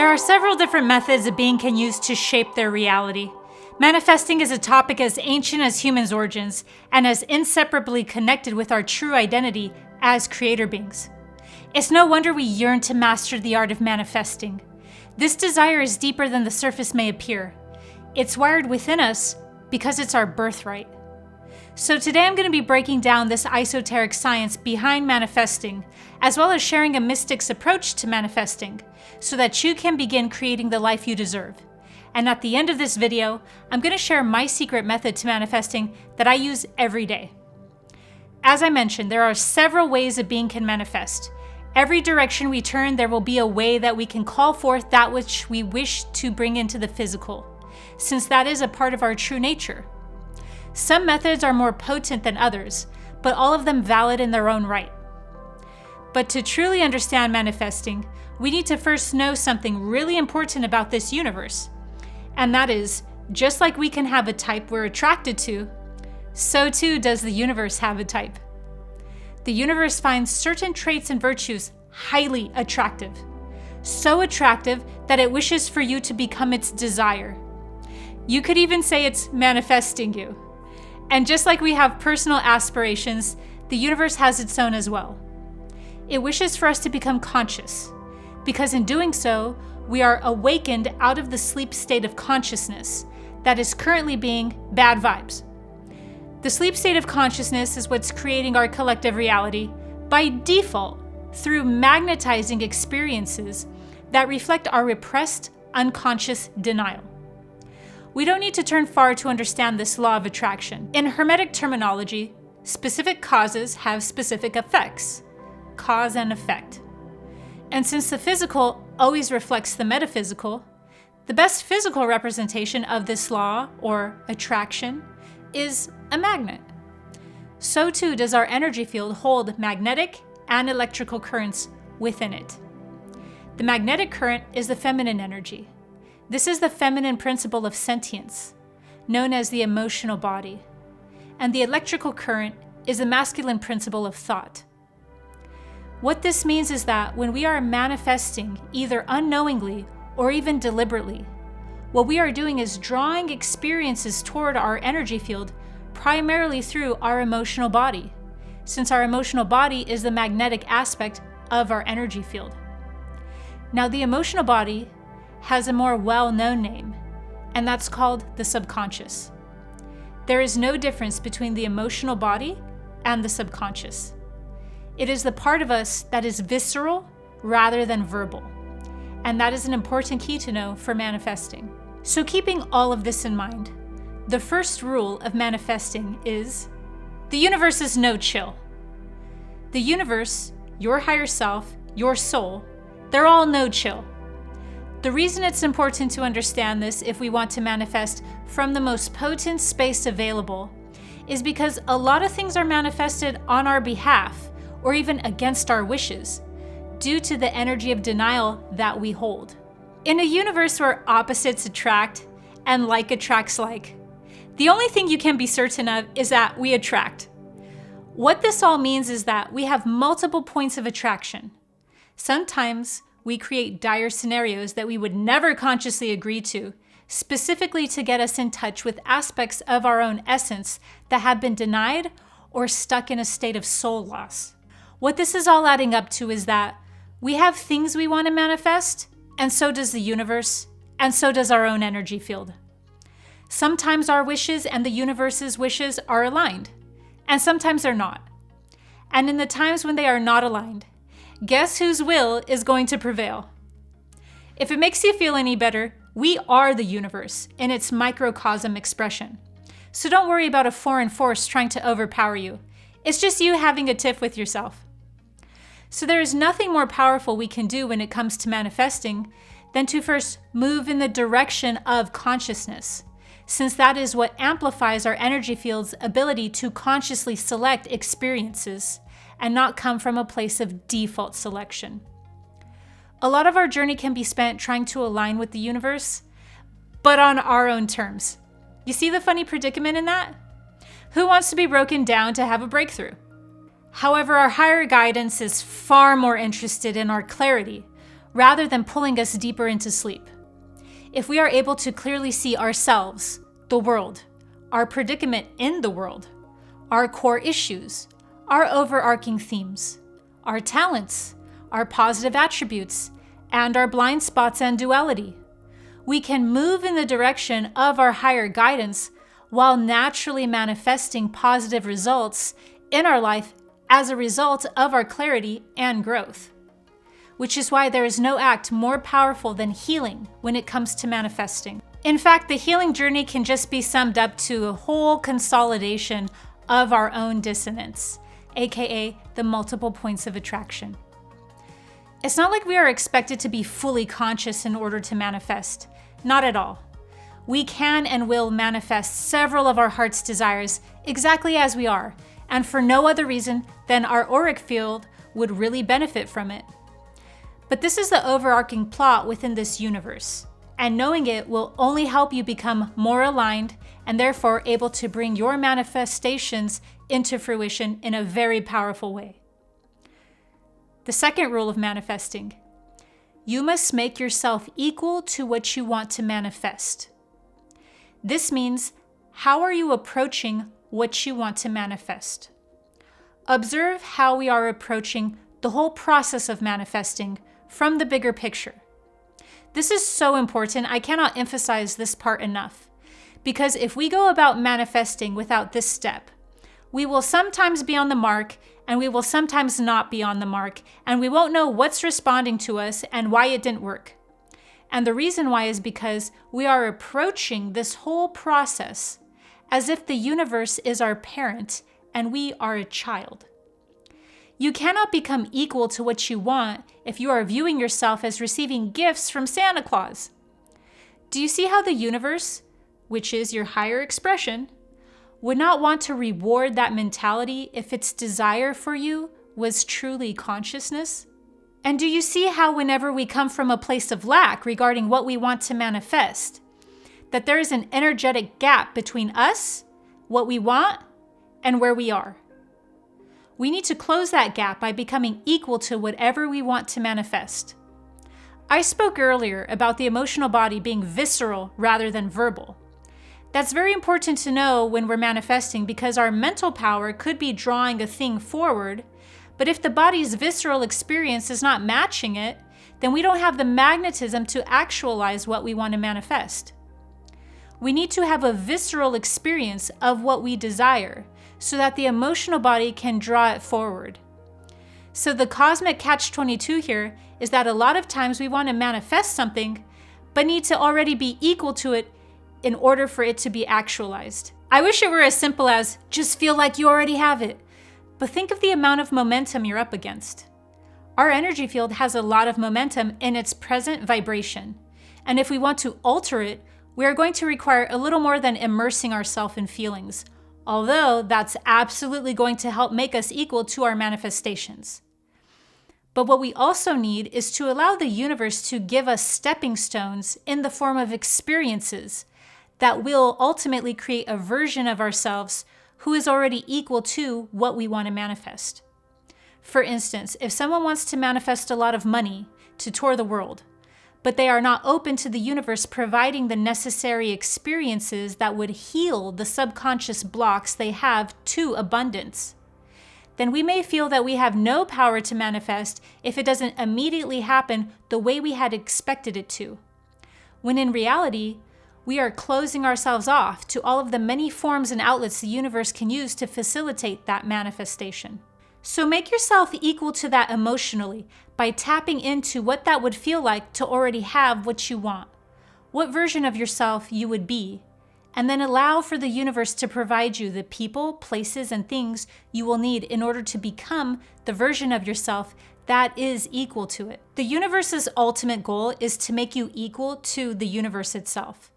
There are several different methods a being can use to shape their reality. Manifesting is a topic as ancient as humans' origins and as inseparably connected with our true identity as creator beings. It's no wonder we yearn to master the art of manifesting. This desire is deeper than the surface may appear. It's wired within us because it's our birthright. So today I'm going to be breaking down this esoteric science behind manifesting, as well as sharing a mystic's approach to manifesting, so that you can begin creating the life you deserve. And at the end of this video, I'm going to share my secret method to manifesting that I use every day. As I mentioned, there are several ways a being can manifest. Every direction we turn, there will be a way that we can call forth that which we wish to bring into the physical, since that is a part of our true nature. Some methods are more potent than others, but all of them valid in their own right. But to truly understand manifesting, we need to first know something really important about this universe. And that is, just like we can have a type we're attracted to, so too does the universe have a type. The universe finds certain traits and virtues highly attractive. So attractive that it wishes for you to become its desire. You could even say it's manifesting you. And just like we have personal aspirations, the universe has its own as well. It wishes for us to become conscious, because in doing so, we are awakened out of the sleep state of consciousness that is currently being bad vibes. The sleep state of consciousness is what's creating our collective reality by default through magnetizing experiences that reflect our repressed, unconscious denial. We don't need to turn far to understand this law of attraction. In Hermetic terminology, specific causes have specific effects, cause and effect. And since the physical always reflects the metaphysical, the best physical representation of this law, or attraction, is a magnet. So too does our energy field hold magnetic and electrical currents within it. The magnetic current is the feminine energy. This is the feminine principle of sentience, known as the emotional body. And the electrical current is the masculine principle of thought. What this means is that when we are manifesting, either unknowingly or even deliberately, what we are doing is drawing experiences toward our energy field primarily through our emotional body, since our emotional body is the magnetic aspect of our energy field. Now, the emotional body has a more well-known name, and that's called the subconscious. There is no difference between the emotional body and the subconscious. It is the part of us that is visceral rather than verbal, and that is an important key to know for manifesting. So keeping all of this in mind, the first rule of manifesting is, the universe is no chill. The universe, your higher self, your soul, they're all no chill. The reason it's important to understand this if we want to manifest from the most potent space available is because a lot of things are manifested on our behalf or even against our wishes due to the energy of denial that we hold. In a universe where opposites attract and like attracts like, the only thing you can be certain of is that we attract. What this all means is that we have multiple points of attraction. Sometimes we create dire scenarios that we would never consciously agree to, specifically to get us in touch with aspects of our own essence that have been denied or stuck in a state of soul loss. What this is all adding up to is that we have things we want to manifest, and so does the universe, and so does our own energy field. Sometimes our wishes and the universe's wishes are aligned, and sometimes they're not. And in the times when they are not aligned, guess whose will is going to prevail? If it makes you feel any better, we are the universe in its microcosm expression. So don't worry about a foreign force trying to overpower you. It's just you having a tiff with yourself. So there is nothing more powerful we can do when it comes to manifesting than to first move in the direction of consciousness, since that is what amplifies our energy field's ability to consciously select experiences and not come from a place of default selection. A lot of our journey can be spent trying to align with the universe, but on our own terms. You see the funny predicament in that? Who wants to be broken down to have a breakthrough? However, our higher guidance is far more interested in our clarity rather than pulling us deeper into sleep. If we are able to clearly see ourselves, the world, our predicament in the world, our core issues, our overarching themes, our talents, our positive attributes, and our blind spots and duality, we can move in the direction of our higher guidance while naturally manifesting positive results in our life as a result of our clarity and growth. Which is why there is no act more powerful than healing when it comes to manifesting. In fact, the healing journey can just be summed up to a whole consolidation of our own dissonance, aka the multiple points of attraction. It's not like we are expected to be fully conscious in order to manifest. Not at all. We can and will manifest several of our heart's desires exactly as we are, and for no other reason than our auric field would really benefit from it. But this is the overarching plot within this universe, and knowing it will only help you become more aligned and therefore able to bring your manifestations into fruition in a very powerful way. The second rule of manifesting: you must make yourself equal to what you want to manifest. This means, how are you approaching what you want to manifest? Observe how we are approaching the whole process of manifesting from the bigger picture. This is so important. I cannot emphasize this part enough, because if we go about manifesting without this step, we will sometimes be on the mark and we will sometimes not be on the mark, and we won't know what's responding to us and why it didn't work. And the reason why is because we are approaching this whole process as if the universe is our parent and we are a child. You cannot become equal to what you want if you are viewing yourself as receiving gifts from Santa Claus. Do you see how the universe, which is your higher expression, would not want to reward that mentality if its desire for you was truly consciousness? And do you see how whenever we come from a place of lack regarding what we want to manifest, that there is an energetic gap between us, what we want, and where we are? We need to close that gap by becoming equal to whatever we want to manifest. I spoke earlier about the emotional body being visceral rather than verbal. That's very important to know when we're manifesting, because our mental power could be drawing a thing forward, but if the body's visceral experience is not matching it, then we don't have the magnetism to actualize what we want to manifest. We need to have a visceral experience of what we desire so that the emotional body can draw it forward. So the cosmic catch-22 here is that a lot of times we want to manifest something, but need to already be equal to it in order for it to be actualized. I wish it were as simple as just feel like you already have it, but think of the amount of momentum you're up against. Our energy field has a lot of momentum in its present vibration, and if we want to alter it, we are going to require a little more than immersing ourselves in feelings, although that's absolutely going to help make us equal to our manifestations. But what we also need is to allow the universe to give us stepping stones in the form of experiences that will ultimately create a version of ourselves who is already equal to what we want to manifest. For instance, if someone wants to manifest a lot of money to tour the world, but they are not open to the universe providing the necessary experiences that would heal the subconscious blocks they have to abundance, then we may feel that we have no power to manifest if it doesn't immediately happen the way we had expected it to, when in reality, we are closing ourselves off to all of the many forms and outlets the universe can use to facilitate that manifestation. So make yourself equal to that emotionally by tapping into what that would feel like to already have what you want, what version of yourself you would be, and then allow for the universe to provide you the people, places, and things you will need in order to become the version of yourself that is equal to it. The universe's ultimate goal is to make you equal to the universe itself.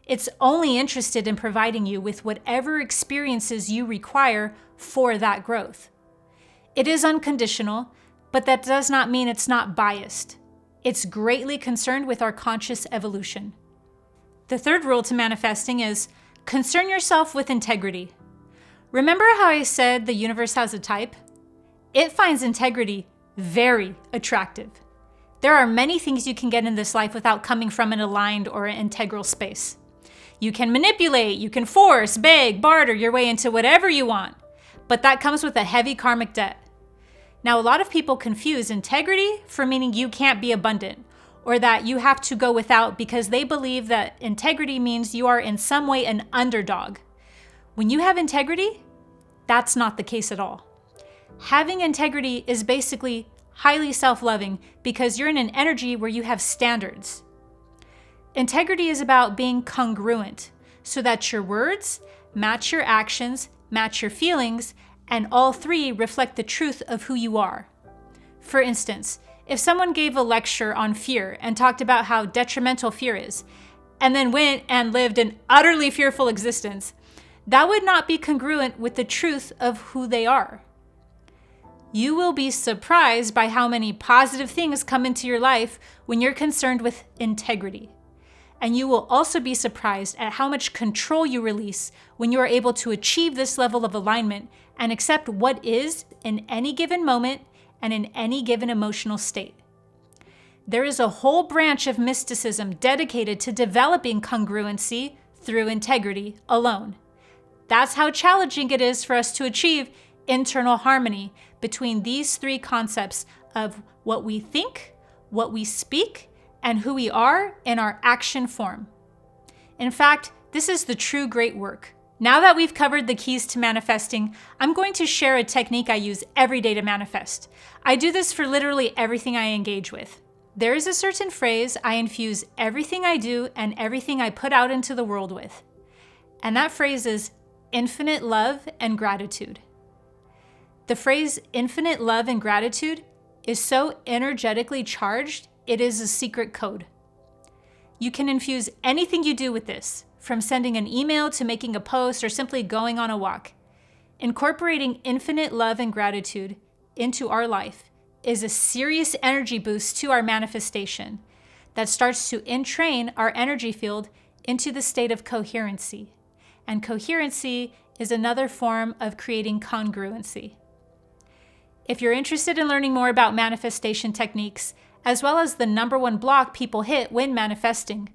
It's only interested in providing you with whatever experiences you require for that growth. It is unconditional, but that does not mean it's not biased. It's greatly concerned with our conscious evolution. The third rule to manifesting is concern yourself with integrity. Remember how I said the universe has a type? It finds integrity very attractive. There are many things you can get in this life without coming from an aligned or an integral space. You can manipulate, you can force, beg, barter your way into whatever you want, but that comes with a heavy karmic debt. Now, a lot of people confuse integrity for meaning you can't be abundant, or that you have to go without because they believe that integrity means you are in some way an underdog. When you have integrity, that's not the case at all. Having integrity is basically highly self-loving because you're in an energy where you have standards. Integrity is about being congruent so that your words match your actions, match your feelings, and all three reflect the truth of who you are. For instance, if someone gave a lecture on fear and talked about how detrimental fear is, and then went and lived an utterly fearful existence, that would not be congruent with the truth of who they are. You will be surprised by how many positive things come into your life when you're concerned with integrity. And you will also be surprised at how much control you release when you are able to achieve this level of alignment and accept what is in any given moment and in any given emotional state. There is a whole branch of mysticism dedicated to developing congruency through integrity alone. That's how challenging it is for us to achieve internal harmony between these three concepts of what we think, what we speak, and who we are in our action form. In fact, this is the true great work. Now that we've covered the keys to manifesting, I'm going to share a technique I use every day to manifest. I do this for literally everything I engage with. There is a certain phrase I infuse everything I do and everything I put out into the world with. And that phrase is infinite love and gratitude. The phrase infinite love and gratitude is so energetically charged, it is a secret code. You can infuse anything you do with this, from sending an email to making a post or simply going on a walk. Incorporating infinite love and gratitude into our life is a serious energy boost to our manifestation that starts to entrain our energy field into the state of coherency. And coherency is another form of creating congruency. If you're interested in learning more about manifestation techniques, as well as the #1 block people hit when manifesting,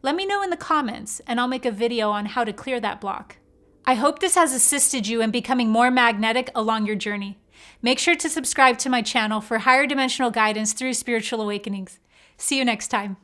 let me know in the comments and I'll make a video on how to clear that block. I hope this has assisted you in becoming more magnetic along your journey. Make sure to subscribe to my channel for higher dimensional guidance through spiritual awakenings. See you next time.